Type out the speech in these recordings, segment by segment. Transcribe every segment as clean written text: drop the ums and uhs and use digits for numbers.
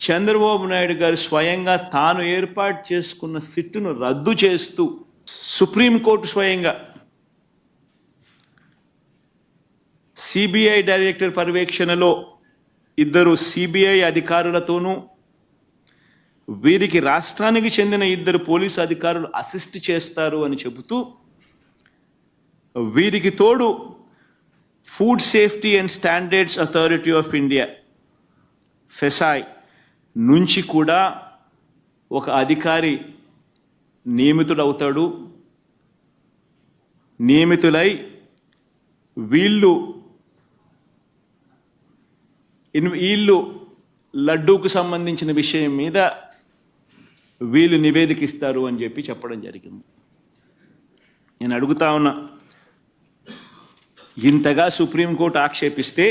చంద్రబాబు నాయుడు గారు స్వయంగా తాను ఏర్పాటు చేసుకున్న సిట్టును రద్దు చేస్తూ సుప్రీంకోర్టు స్వయంగా సిబిఐ డైరెక్టర్ పర్యవేక్షణలో ఇద్దరు సిబిఐ అధికారులతోనూ వీరికి రాష్ట్రానికి చెందిన ఇద్దరు పోలీసు అధికారులు అసిస్ట్ చేస్తారు అని చెబుతూ వీరికి తోడు food safety and standards authority of India FSSAI నుంచి కూడా ఒక అధికారి నియమితుడవుతాడు. నియమితులై వీళ్ళు లడ్డూకు సంబంధించిన విషయం మీద వీళ్ళు నివేదిక ఇస్తారు అని చెప్పడం జరిగింది. నేను అడుగుతా ఉన్నా, ఇంతగా సుప్రీంకోర్టు ఆక్షేపిస్తే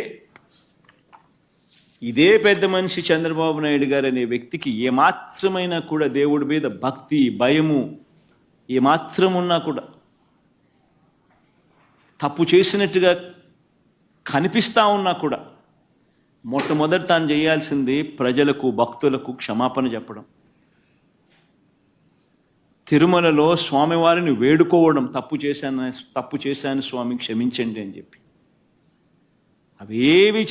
ఇదే పెద్ద మనిషి చంద్రబాబు నాయుడు గారు అనే వ్యక్తికి ఏమాత్రమైనా కూడా దేవుడి మీద భక్తి భయము ఏమాత్రం ఉన్నా కూడా తప్పు చేసినట్టుగా కనిపిస్తా ఉన్నా కూడా మొట్టమొదటి తాను చేయాల్సింది ప్రజలకు భక్తులకు క్షమాపణ చెప్పడం, తిరుమలలో స్వామివారిని వేడుకోవడం, తప్పు చేశాను స్వామి క్షమించండి అని చెప్పి. అవేవి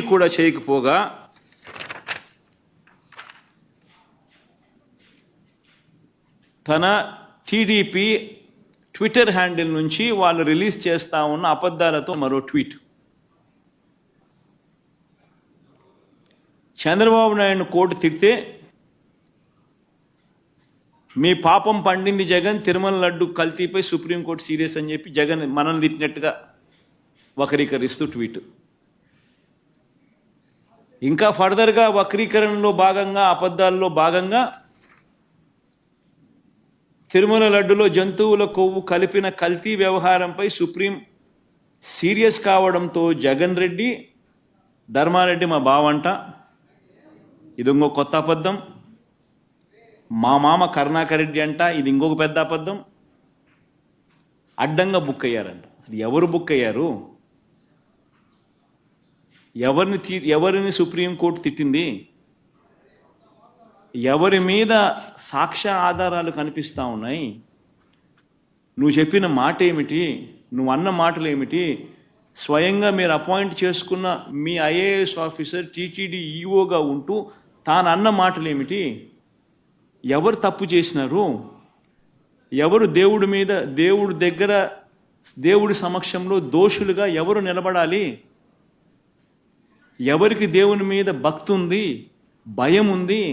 కూడా చేయకపోగా తన టీడీపీ ట్విట్టర్ హ్యాండిల్ నుంచి వాళ్ళు రిలీజ్ చేస్తా ఉన్న అబద్ధాలతో మరో ట్వీట్. చంద్రబాబు నాయుడు కోర్టు తిడితే మీ పాపం పండింది జగన్, తిరుమల లడ్డు కల్తీపై సుప్రీంకోర్టు సీరియస్ అని చెప్పి జగన్ మనల్ని తిట్టినట్టుగా వక్రీకరిస్తూ ట్వీట్. ఇంకా ఫర్దర్గా వక్రీకరణలో భాగంగా అబద్ధాల్లో భాగంగా తిరుమల లడ్డులో జంతువుల కొవ్వు కలిపిన కల్తీ వ్యవహారంపై సుప్రీం సీరియస్ కావడంతో జగన్ రెడ్డి ధర్మారెడ్డి మా బావంట, ఇది ఇంకో కొత్త అబద్ధం. మా మామ కరుణాకర్ రెడ్డి అంట, ఇది ఇంకొక పెద్ద అబద్ధం. అడ్డంగా బుక్ అయ్యారంట. ఎవరు బుక్ అయ్యారు? ఎవరిని సుప్రీంకోర్టు తిట్టింది? ఎవరి మీద సాక్ష్య ఆధారాలు కనిపిస్తూ ఉన్నాయి? నువ్వు చెప్పిన మాట ఏమిటి? నువ్వు అన్న మాటలు ఏమిటి? స్వయంగా మీరు అపాయింట్ చేసుకున్న మీ ఐఏఎస్ ఆఫీసర్ టీటీడీ ఈఓగా ఉంటూ తాను అన్న మాటలు ఏమిటి? ఎవరు తప్పు చేసినారు? ఎవరు దేవుడి దగ్గర దేవుడి సమక్షంలో దోషులుగా ఎవరు నిలబడాలి? ఎవరికి దేవుని మీద భక్తి ఉంది, భయం ఉంది?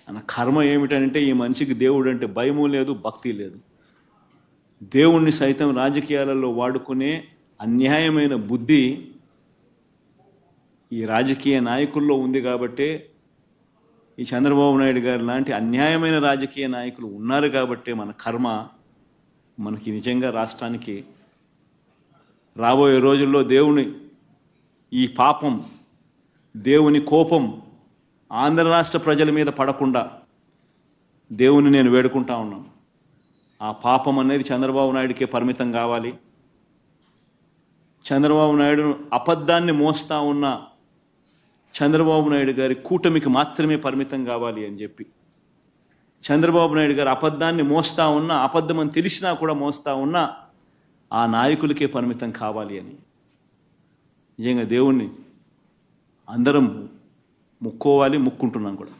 అన్న కర్మ ఏమిటంటే ఈ మనిషికి దేవుడు అంటే భయము లేదు, భక్తి లేదు. దేవుణ్ణి సైతం రాజకీయాలలో వాడుకునే అన్యాయమైన బుద్ధి ఈ రాజకీయ నాయకుల్లో ఉంది. కాబట్టే ఈ చంద్రబాబు నాయుడు గారు లాంటి అన్యాయమైన రాజకీయ నాయకులు ఉన్నారు కాబట్టే మన కర్మ మనకి నిజంగా రాష్ట్రానికి రాబోయే రోజుల్లో ఈ పాపం, దేవుని కోపం ఆంధ్ర రాష్ట్ర ప్రజల మీద పడకుండా దేవుని నేను వేడుకుంటా ఉన్నాను. ఆ పాపం అనేది చంద్రబాబు నాయుడికే పరిమితం కావాలి. చంద్రబాబు నాయుడు అబద్ధాన్ని మోస్తా ఉన్న చంద్రబాబు నాయుడు గారి కూటమికి మాత్రమే పరిమితం కావాలి అని చెప్పి, చంద్రబాబు నాయుడు గారు అబద్ధాన్ని మోస్తా ఉన్న, అబద్ధం అని తెలిసినా కూడా మోస్తా ఉన్న ఆ నాయకులకే పరిమితం కావాలి అని నిజంగా దేవుణ్ణి అందరం ముక్కోవాలి, ముక్కుంటున్నాం కూడా.